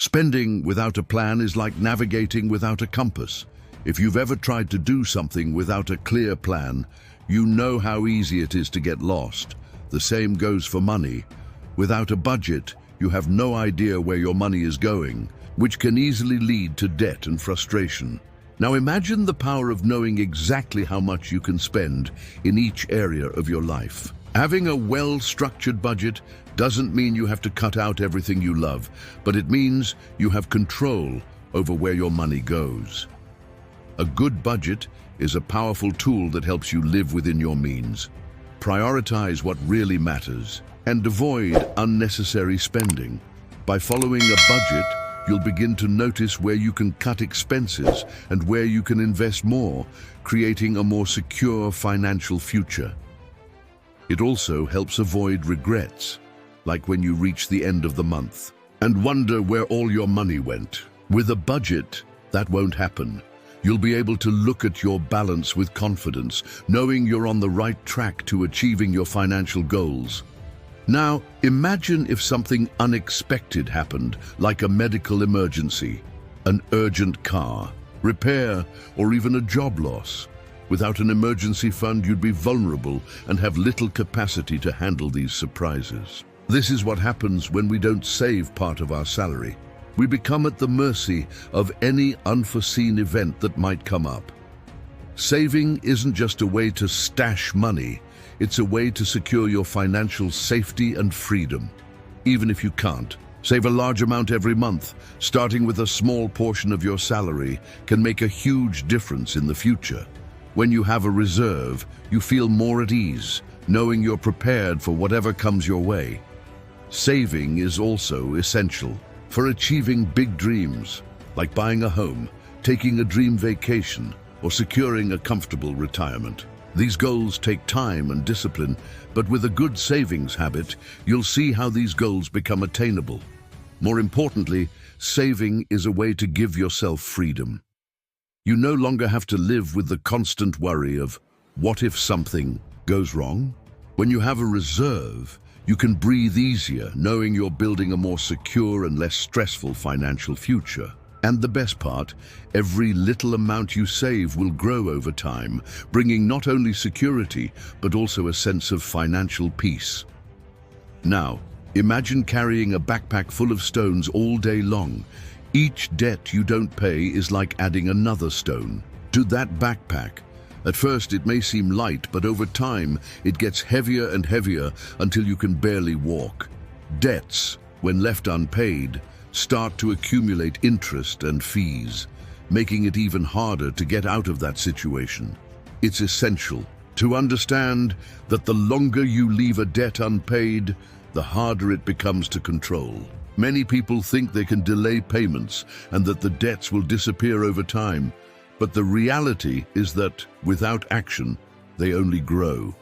Spending without a plan is like navigating without a compass. If you've ever tried to do something without a clear plan, you know how easy it is to get lost. The same goes for money. Without a budget, you have no idea where your money is going, which can easily lead to debt and frustration. Now imagine the power of knowing exactly how much you can spend in each area of your life. Having a well-structured budget doesn't mean you have to cut out everything you love, but it means you have control over where your money goes. A good budget is a powerful tool that helps you live within your means. Prioritize what really matters and avoid unnecessary spending. By following a budget, you'll begin to notice where you can cut expenses and where you can invest more, creating a more secure financial future. It also helps avoid regrets, like when you reach the end of the month and wonder where all your money went. With a budget, that won't happen. You'll be able to look at your balance with confidence, knowing you're on the right track to achieving your financial goals. Now, imagine if something unexpected happened, like a medical emergency, an urgent car, repair, or even a job loss. Without an emergency fund, you'd be vulnerable and have little capacity to handle these surprises. This is what happens when we don't save part of our salary. We become at the mercy of any unforeseen event that might come up. Saving isn't just a way to stash money, it's a way to secure your financial safety and freedom. Even if you can't, save a large amount every month, starting with a small portion of your salary, can make a huge difference in the future. When you have a reserve, you feel more at ease, knowing you're prepared for whatever comes your way. Saving is also essential for achieving big dreams, like buying a home, taking a dream vacation, or securing a comfortable retirement. These goals take time and discipline, but with a good savings habit, you'll see how these goals become attainable. More importantly, saving is a way to give yourself freedom. You no longer have to live with the constant worry of, what if something goes wrong? When you have a reserve, you can breathe easier, knowing you're building a more secure and less stressful financial future. And the best part, every little amount you save will grow over time, bringing not only security, but also a sense of financial peace. Now, imagine carrying a backpack full of stones all day long. Each debt you don't pay is like adding another stone to that backpack. At first it may seem light, but over time it gets heavier and heavier until you can barely walk. Debts, when left unpaid, start to accumulate interest and fees, making it even harder to get out of that situation. It's essential to understand that the longer you leave a debt unpaid, the harder it becomes to control. Many people think they can delay payments and that the debts will disappear over time, but the reality is that without action, they only grow.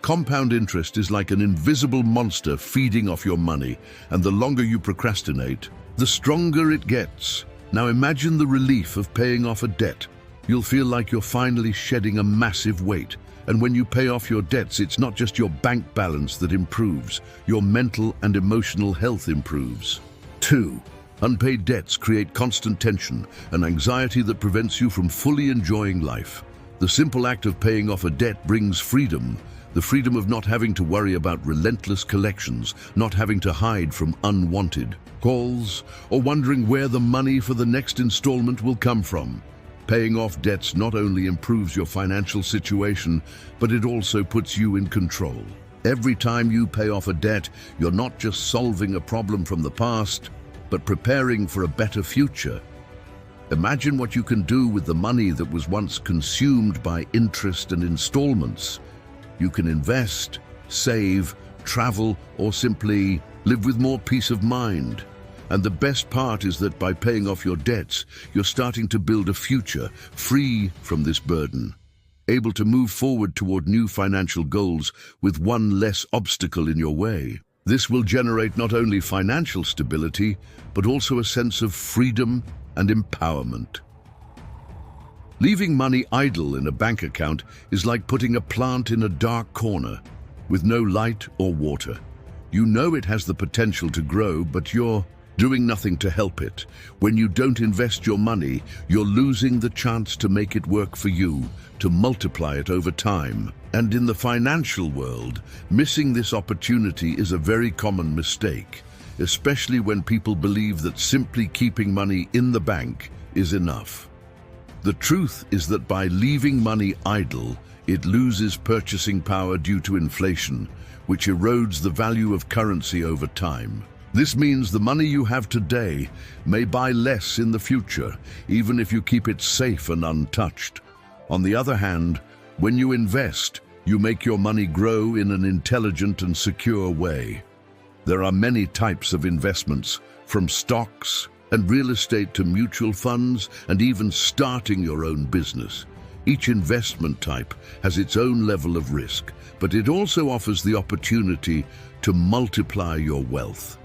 Compound interest is like an invisible monster feeding off your money, and the longer you procrastinate, the stronger it gets. Now imagine the relief of paying off a debt. You'll feel like you're finally shedding a massive weight. And when you pay off your debts, it's not just your bank balance that improves, your mental and emotional health improves. 2. Unpaid debts create constant tension and anxiety that prevents you from fully enjoying life. The simple act of paying off a debt brings freedom, the freedom of not having to worry about relentless collections, not having to hide from unwanted calls, or wondering where the money for the next installment will come from. Paying off debts not only improves your financial situation, but it also puts you in control. Every time you pay off a debt, you're not just solving a problem from the past, but preparing for a better future. Imagine what you can do with the money that was once consumed by interest and installments. You can invest, save, travel, or simply live with more peace of mind. And the best part is that by paying off your debts, you're starting to build a future free from this burden, able to move forward toward new financial goals with one less obstacle in your way. This will generate not only financial stability, but also a sense of freedom and empowerment. Leaving money idle in a bank account is like putting a plant in a dark corner with no light or water. You know it has the potential to grow, but you're doing nothing to help it. When you don't invest your money, you're losing the chance to make it work for you, to multiply it over time. And in the financial world, missing this opportunity is a very common mistake, especially when people believe that simply keeping money in the bank is enough. The truth is that by leaving money idle, it loses purchasing power due to inflation, which erodes the value of currency over time. This means the money you have today may buy less in the future, even if you keep it safe and untouched. On the other hand, when you invest, you make your money grow in an intelligent and secure way. There are many types of investments, from stocks and real estate to mutual funds and even starting your own business. Each investment type has its own level of risk, but it also offers the opportunity to multiply your wealth.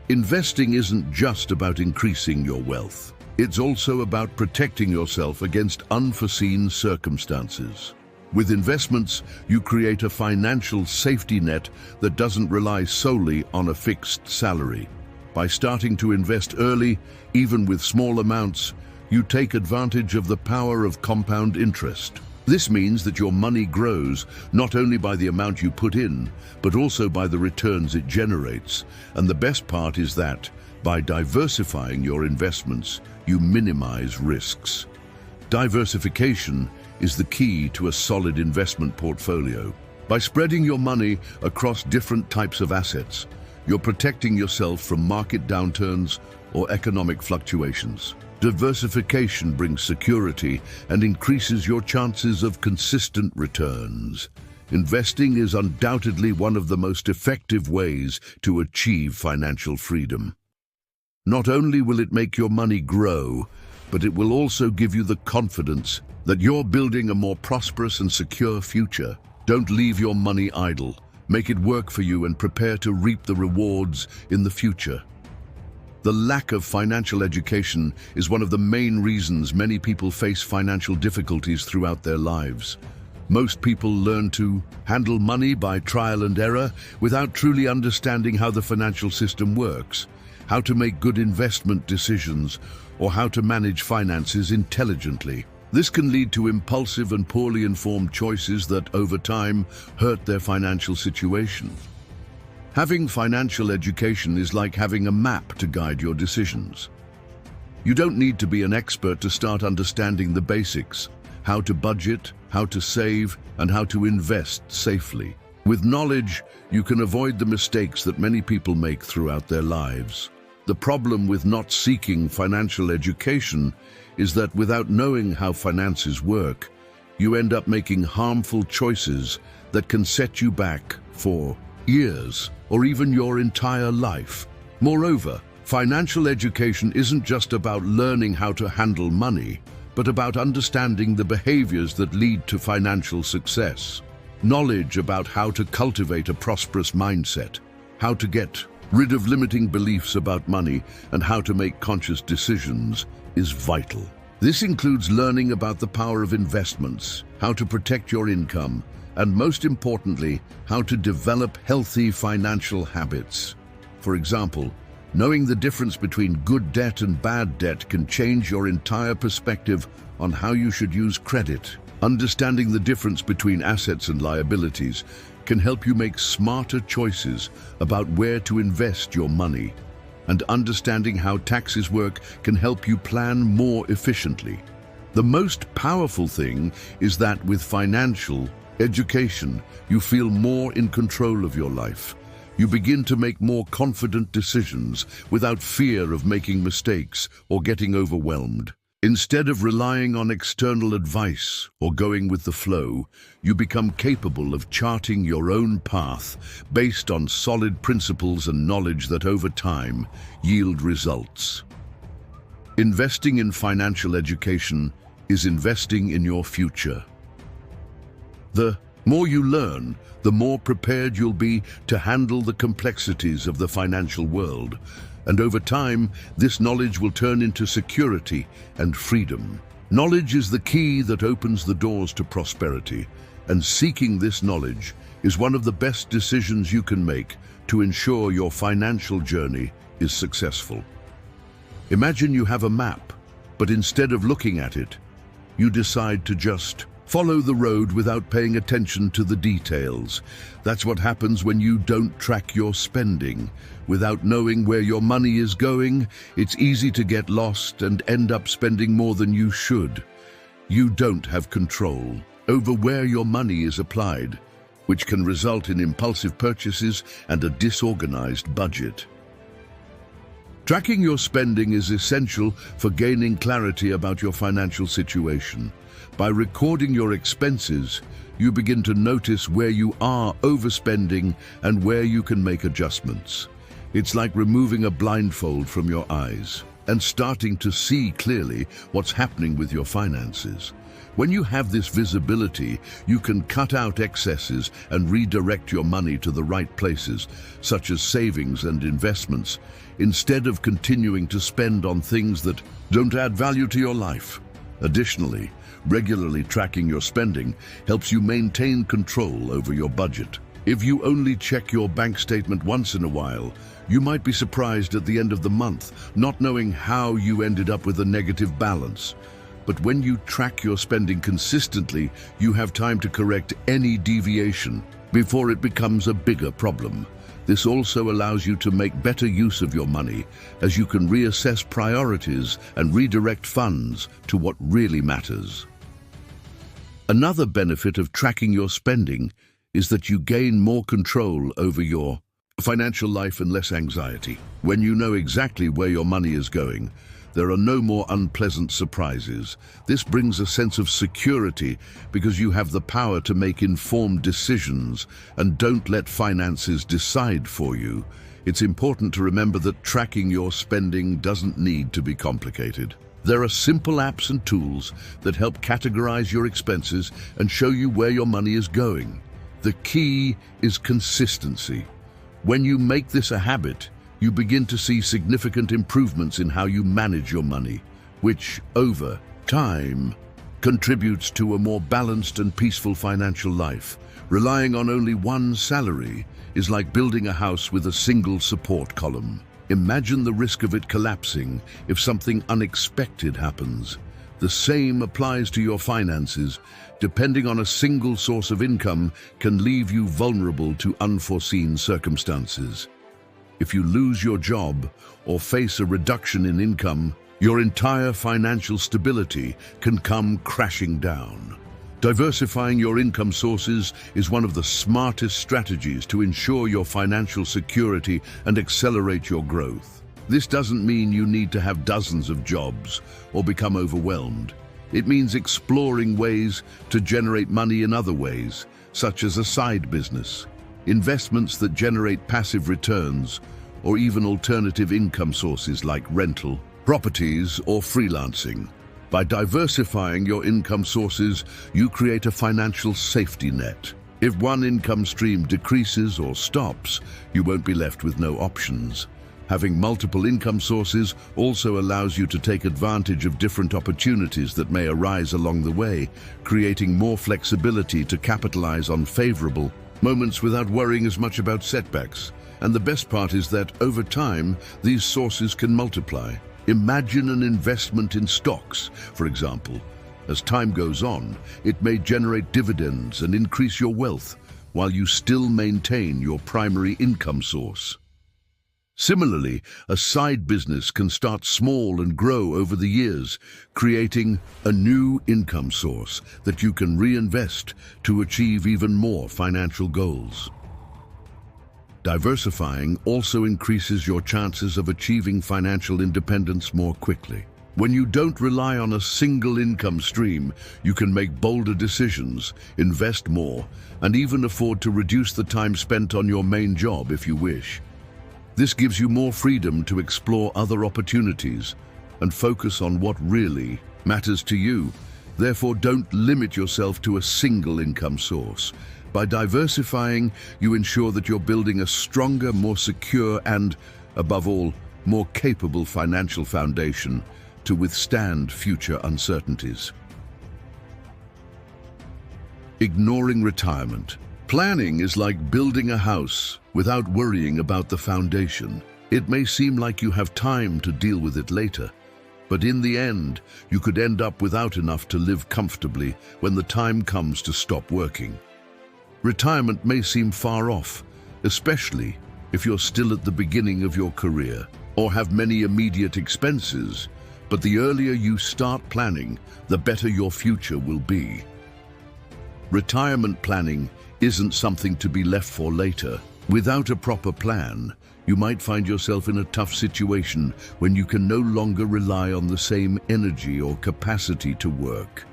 Investing isn't just about increasing your wealth. It's also about protecting yourself against unforeseen circumstances. With investments, you create a financial safety net that doesn't rely solely on a fixed salary. By starting to invest early, even with small amounts, you take advantage of the power of compound interest. This means that your money grows not only by the amount you put in, but also by the returns it generates. And the best part is that, by diversifying your investments, you minimize risks. Diversification is the key to a solid investment portfolio. By spreading your money across different types of assets, you're protecting yourself from market downturns or economic fluctuations. Diversification brings security and increases your chances of consistent returns. Investing is undoubtedly one of the most effective ways to achieve financial freedom. Not only will it make your money grow, but it will also give you the confidence that you're building a more prosperous and secure future. Don't leave your money idle. Make it work for you and prepare to reap the rewards in the future. The lack of financial education is one of the main reasons many people face financial difficulties throughout their lives. Most people learn to handle money by trial and error without truly understanding how the financial system works, how to make good investment decisions, or how to manage finances intelligently. This can lead to impulsive and poorly informed choices that, over time, hurt their financial situation. Having financial education is like having a map to guide your decisions. You don't need to be an expert to start understanding the basics: how to budget, how to save, and how to invest safely. With knowledge, you can avoid the mistakes that many people make throughout their lives. The problem with not seeking financial education is that without knowing how finances work, you end up making harmful choices that can set you back for years or even your entire life. Moreover, financial education isn't just about learning how to handle money, but about understanding the behaviors that lead to financial success. Knowledge about how to cultivate a prosperous mindset, how to get rid of limiting beliefs about money, and how to make conscious decisions is vital. This includes learning about the power of investments, how to protect your income, and most importantly, how to develop healthy financial habits. For example, knowing the difference between good debt and bad debt can change your entire perspective on how you should use credit. Understanding the difference between assets and liabilities can help you make smarter choices about where to invest your money. And understanding how taxes work can help you plan more efficiently. The most powerful thing is that with financial education, you feel more in control of your life. You begin to make more confident decisions without fear of making mistakes or getting overwhelmed. Instead of relying on external advice or going with the flow, you become capable of charting your own path based on solid principles and knowledge that over time yield results. Investing in financial education is investing in your future. The more you learn, the more prepared you'll be to handle the complexities of the financial world. And over time, this knowledge will turn into security and freedom. Knowledge is the key that opens the doors to prosperity, and seeking this knowledge is one of the best decisions you can make to ensure your financial journey is successful. Imagine you have a map, but instead of looking at it, you decide to just follow the road without paying attention to the details. That's what happens when you don't track your spending. Without knowing where your money is going, it's easy to get lost and end up spending more than you should. You don't have control over where your money is applied, which can result in impulsive purchases and a disorganized budget. Tracking your spending is essential for gaining clarity about your financial situation. By recording your expenses, you begin to notice where you are overspending and where you can make adjustments. It's like removing a blindfold from your eyes and starting to see clearly what's happening with your finances. When you have this visibility, you can cut out excesses and redirect your money to the right places, such as savings and investments, instead of continuing to spend on things that don't add value to your life. Additionally, regularly tracking your spending helps you maintain control over your budget. If you only check your bank statement once in a while, you might be surprised at the end of the month, not knowing how you ended up with a negative balance. But when you track your spending consistently, you have time to correct any deviation before it becomes a bigger problem. This also allows you to make better use of your money, as you can reassess priorities and redirect funds to what really matters. Another benefit of tracking your spending is that you gain more control over your financial life and less anxiety. When you know exactly where your money is going, there are no more unpleasant surprises. This brings a sense of security because you have the power to make informed decisions and don't let finances decide for you. It's important to remember that tracking your spending doesn't need to be complicated. There are simple apps and tools that help categorize your expenses and show you where your money is going. The key is consistency. When you make this a habit, you begin to see significant improvements in how you manage your money, which, over time, contributes to a more balanced and peaceful financial life. Relying on only one salary is like building a house with a single support column. Imagine the risk of it collapsing if something unexpected happens. The same applies to your finances. Depending on a single source of income can leave you vulnerable to unforeseen circumstances. If you lose your job or face a reduction in income, your entire financial stability can come crashing down. Diversifying your income sources is one of the smartest strategies to ensure your financial security and accelerate your growth. This doesn't mean you need to have dozens of jobs or become overwhelmed. It means exploring ways to generate money in other ways, such as a side business, investments that generate passive returns, or even alternative income sources like rental, properties, or freelancing. By diversifying your income sources, you create a financial safety net. If one income stream decreases or stops, you won't be left with no options. Having multiple income sources also allows you to take advantage of different opportunities that may arise along the way, creating more flexibility to capitalize on favorable moments without worrying as much about setbacks. And the best part is that, over time, these sources can multiply. Imagine an investment in stocks, for example. As time goes on, it may generate dividends and increase your wealth, while you still maintain your primary income source. Similarly, a side business can start small and grow over the years, creating a new income source that you can reinvest to achieve even more financial goals. Diversifying also increases your chances of achieving financial independence more quickly. When you don't rely on a single income stream, you can make bolder decisions, invest more, and even afford to reduce the time spent on your main job if you wish. This gives you more freedom to explore other opportunities and focus on what really matters to you. Therefore, don't limit yourself to a single income source. By diversifying, you ensure that you're building a stronger, more secure, and, above all, more capable financial foundation to withstand future uncertainties. Ignoring retirement. Planning is like building a house without worrying about the foundation. It may seem like you have time to deal with it later, but in the end, you could end up without enough to live comfortably when the time comes to stop working. Retirement may seem far off, especially if you're still at the beginning of your career or have many immediate expenses, but the earlier you start planning, the better your future will be. Retirement planning isn't something to be left for later. Without a proper plan, you might find yourself in a tough situation when you can no longer rely on the same energy or capacity to work.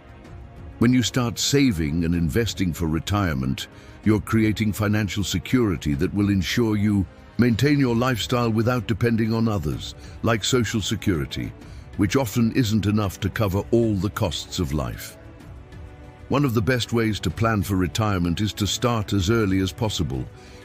When you start saving and investing for retirement, you're creating financial security that will ensure you maintain your lifestyle without depending on others, like Social Security, which often isn't enough to cover all the costs of life. One of the best ways to plan for retirement is to start as early as possible,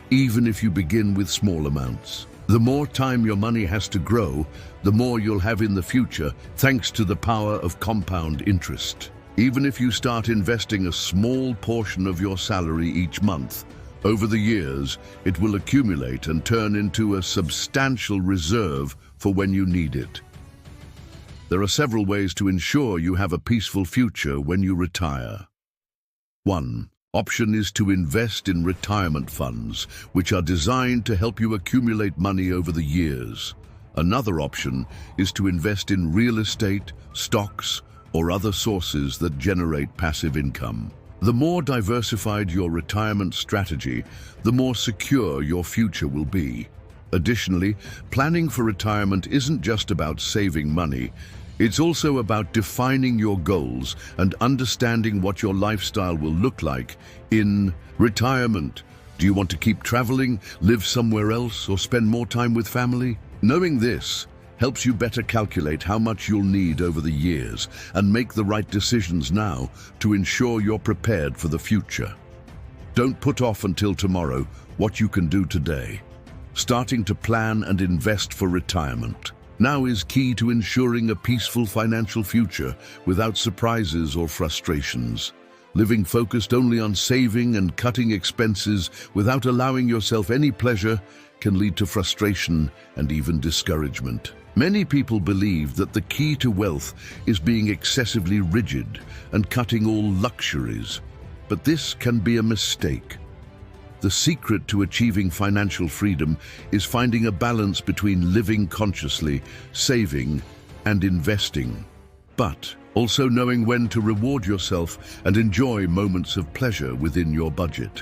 even if you begin with small amounts. The more time your money has to grow, the more you'll have in the future, thanks to the power of compound interest. Even if you start investing a small portion of your salary each month, over the years, it will accumulate and turn into a substantial reserve for when you need it. There are several ways to ensure you have a peaceful future when you retire. One option is to invest in retirement funds, which are designed to help you accumulate money over the years. Another option is to invest in real estate, stocks, or other sources that generate passive income. The more diversified your retirement strategy, the more secure your future will be. Additionally, planning for retirement isn't just about saving money. It's also about defining your goals and understanding what your lifestyle will look like in retirement. Do you want to keep traveling, live somewhere else, or spend more time with family? Knowing this helps you better calculate how much you'll need over the years and make the right decisions now to ensure you're prepared for the future. Don't put off until tomorrow what you can do today. Starting to plan and invest for retirement now is key to ensuring a peaceful financial future without surprises or frustrations. Living focused only on saving and cutting expenses without allowing yourself any pleasure can lead to frustration and even discouragement. Many people believe that the key to wealth is being excessively rigid and cutting all luxuries, but this can be a mistake. The secret to achieving financial freedom is finding a balance between living consciously, saving, and investing, but also knowing when to reward yourself and enjoy moments of pleasure within your budget.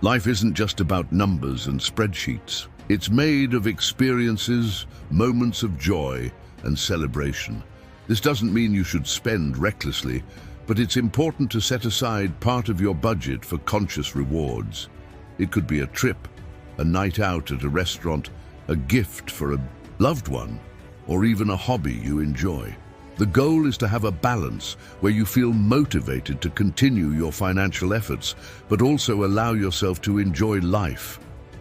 Life isn't just about numbers and spreadsheets. It's made of experiences, moments of joy, and celebration. This doesn't mean you should spend recklessly, but it's important to set aside part of your budget for conscious rewards. It could be a trip, a night out at a restaurant, a gift for a loved one, or even a hobby you enjoy. The goal is to have a balance where you feel motivated to continue your financial efforts, but also allow yourself to enjoy life.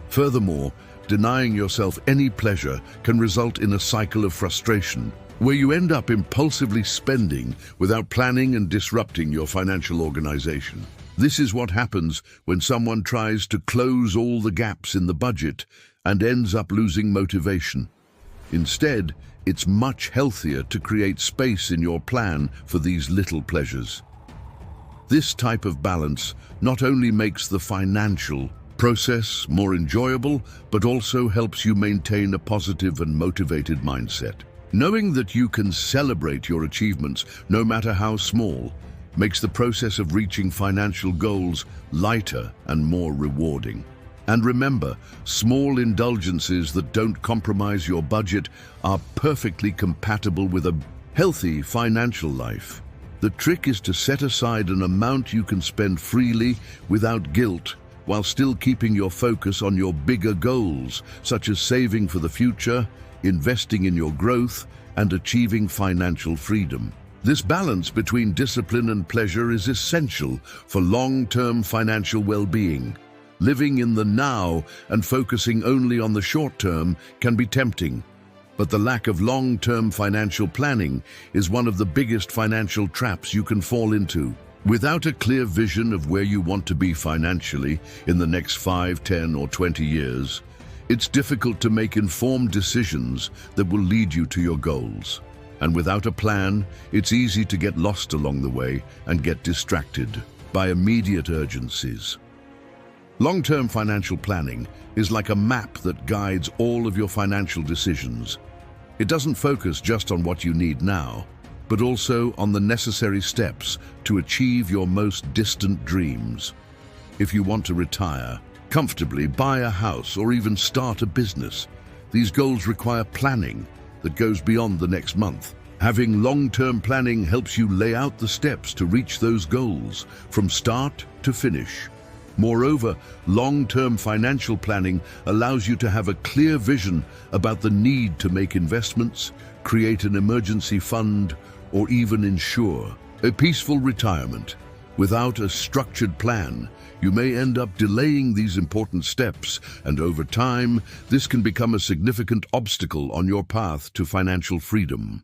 Furthermore, denying yourself any pleasure can result in a cycle of frustration, where you end up impulsively spending without planning and disrupting your financial organization. This is what happens when someone tries to close all the gaps in the budget and ends up losing motivation. Instead, it's much healthier to create space in your plan for these little pleasures. This type of balance not only makes the financial process more enjoyable, but also helps you maintain a positive and motivated mindset. Knowing that you can celebrate your achievements, no matter how small, makes the process of reaching financial goals lighter and more rewarding. And remember, small indulgences that don't compromise your budget are perfectly compatible with a healthy financial life. The trick is to set aside an amount you can spend freely without guilt, while still keeping your focus on your bigger goals, such as saving for the future, investing in your growth, and achieving financial freedom. This balance between discipline and pleasure is essential for long-term financial well-being. Living in the now and focusing only on the short term can be tempting, but the lack of long-term financial planning is one of the biggest financial traps you can fall into. Without a clear vision of where you want to be financially in the next 5, 10, or 20 years, It's difficult to make informed decisions that will lead you to your goals. And without a plan, it's easy to get lost along the way and get distracted by immediate urgencies. Long-term financial planning is like a map that guides all of your financial decisions. It doesn't focus just on what you need now, but also on the necessary steps to achieve your most distant dreams. If you want to retire comfortably, buy a house, or even start a business, these goals require planning that goes beyond the next month. Having long-term planning helps you lay out the steps to reach those goals from start to finish. Moreover, long-term financial planning allows you to have a clear vision about the need to make investments, create an emergency fund, or even ensure a peaceful retirement. Without a structured plan, you may end up delaying these important steps, and over time, this can become a significant obstacle on your path to financial freedom.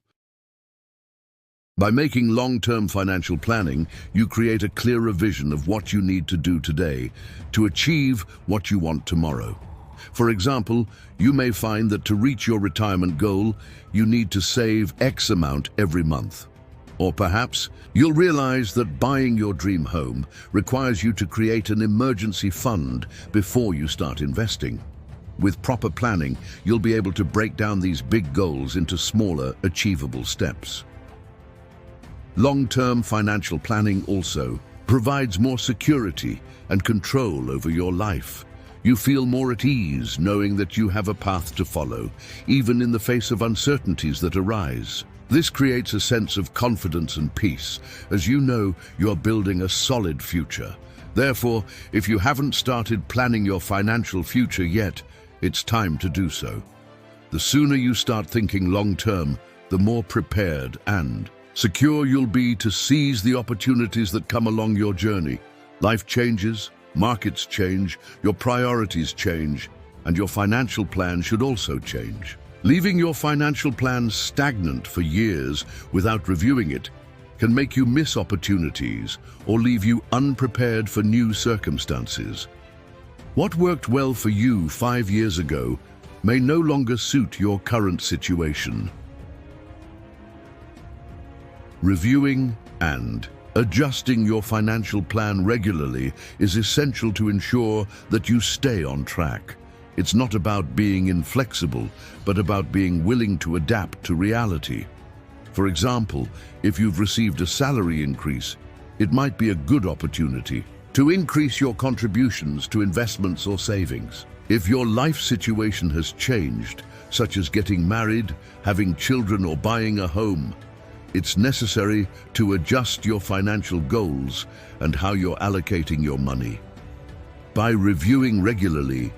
By making long-term financial planning, you create a clearer vision of what you need to do today to achieve what you want tomorrow. For example, you may find that to reach your retirement goal, you need to save X amount every month. Or perhaps you'll realize that buying your dream home requires you to create an emergency fund before you start investing. With proper planning, you'll be able to break down these big goals into smaller, achievable steps. Long-term financial planning also provides more security and control over your life. You feel more at ease knowing that you have a path to follow, even in the face of uncertainties that arise. This creates a sense of confidence and peace, as you know you're building a solid future. Therefore, if you haven't started planning your financial future yet, it's time to do so. The sooner you start thinking long-term, the more prepared and secure you'll be to seize the opportunities that come along your journey. Life changes, markets change, your priorities change, and your financial plan should also change. Leaving your financial plan stagnant for years without reviewing it can make you miss opportunities or leave you unprepared for new circumstances. What worked well for you 5 years ago may no longer suit your current situation. Reviewing and adjusting your financial plan regularly is essential to ensure that you stay on track. It's not about being inflexible, but about being willing to adapt to reality. For example, if you've received a salary increase, it might be a good opportunity to increase your contributions to investments or savings. If your life situation has changed, such as getting married, having children, or buying a home, it's necessary to adjust your financial goals and how you're allocating your money. By reviewing regularly,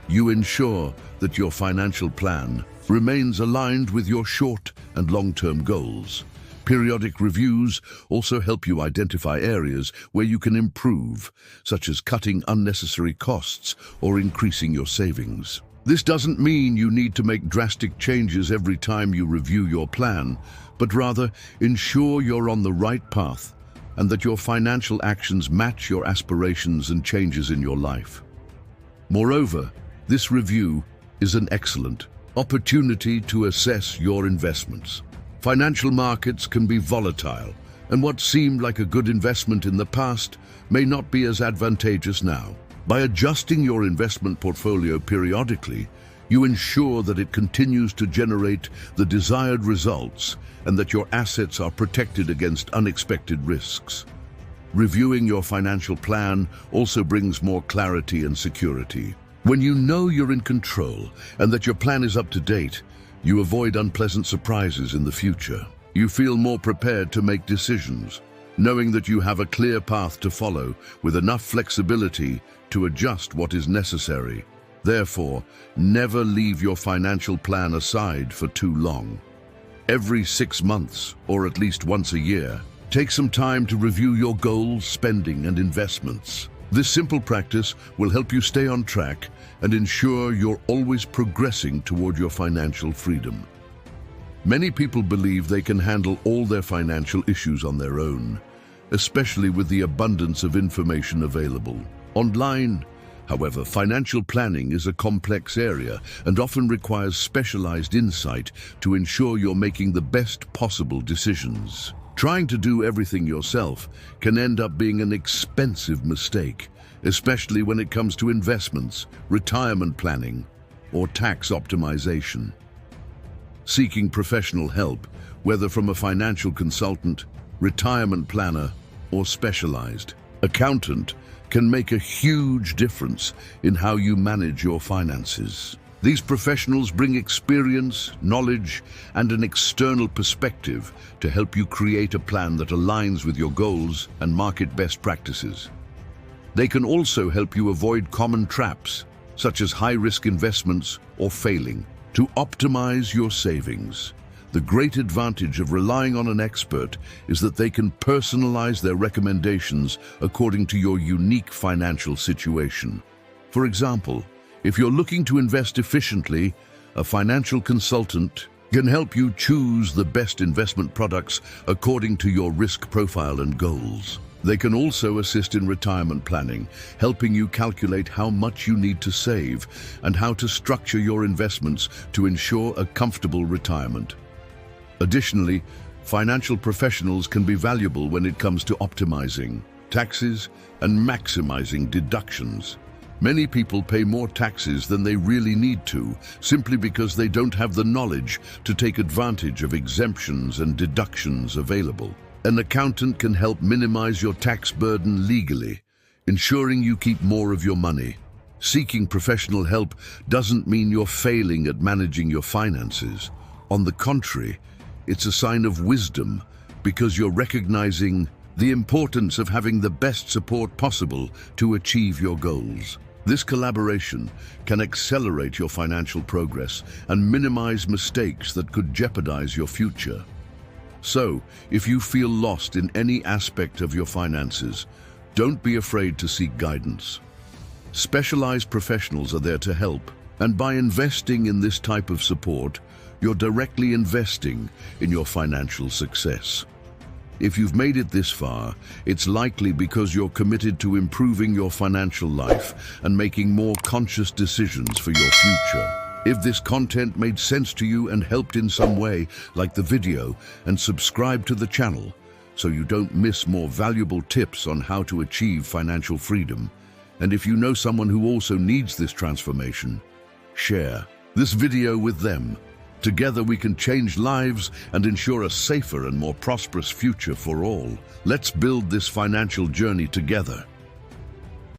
you ensure that your financial plan remains aligned with your short and long-term goals. Periodic reviews also help you identify areas where you can improve, such as cutting unnecessary costs or increasing your savings. This doesn't mean you need to make drastic changes every time you review your plan, but rather ensure you're on the right path and that your financial actions match your aspirations and changes in your life. Moreover, this review is an excellent opportunity to assess your investments. Financial markets can be volatile, and what seemed like a good investment in the past may not be as advantageous now. By adjusting your investment portfolio periodically, you ensure that it continues to generate the desired results and that your assets are protected against unexpected risks. Reviewing your financial plan also brings more clarity and security. When you know you're in control and that your plan is up to date, you avoid unpleasant surprises in the future. You feel more prepared to make decisions, knowing that you have a clear path to follow with enough flexibility to adjust what is necessary. Therefore, never leave your financial plan aside for too long. Every 6 months, or at least once a year, take some time to review your goals, spending, and investments. This simple practice will help you stay on track and ensure you're always progressing toward your financial freedom. Many people believe they can handle all their financial issues on their own, especially with the abundance of information available online. However, financial planning is a complex area and often requires specialized insight to ensure you're making the best possible decisions. Trying to do everything yourself can end up being an expensive mistake, especially when it comes to investments, retirement planning, or tax optimization. Seeking professional help, whether from a financial consultant, retirement planner, or specialized accountant, can make a huge difference in how you manage your finances. These professionals bring experience, knowledge, and an external perspective to help you create a plan that aligns with your goals and market best practices. They can also help you avoid common traps, such as high-risk investments or failing. To optimize your savings, the great advantage of relying on an expert is that they can personalize their recommendations according to your unique financial situation. For example, if you're looking to invest efficiently, a financial consultant can help you choose the best investment products according to your risk profile and goals. They can also assist in retirement planning, helping you calculate how much you need to save and how to structure your investments to ensure a comfortable retirement. Additionally, financial professionals can be valuable when it comes to optimizing taxes and maximizing deductions. Many people pay more taxes than they really need to, simply because they don't have the knowledge to take advantage of exemptions and deductions available. An accountant can help minimize your tax burden legally, ensuring you keep more of your money. Seeking professional help doesn't mean you're failing at managing your finances. On the contrary, it's a sign of wisdom because you're recognizing the importance of having the best support possible to achieve your goals. This collaboration can accelerate your financial progress and minimize mistakes that could jeopardize your future. So, if you feel lost in any aspect of your finances, don't be afraid to seek guidance. Specialized professionals are there to help, and by investing in this type of support, you're directly investing in your financial success. If you've made it this far, it's likely because you're committed to improving your financial life and making more conscious decisions for your future. If this content made sense to you and helped in some way, like the video and subscribe to the channel so you don't miss more valuable tips on how to achieve financial freedom. And if you know someone who also needs this transformation, share this video with them. Together we can change lives and ensure a safer and more prosperous future for all. Let's build this financial journey together.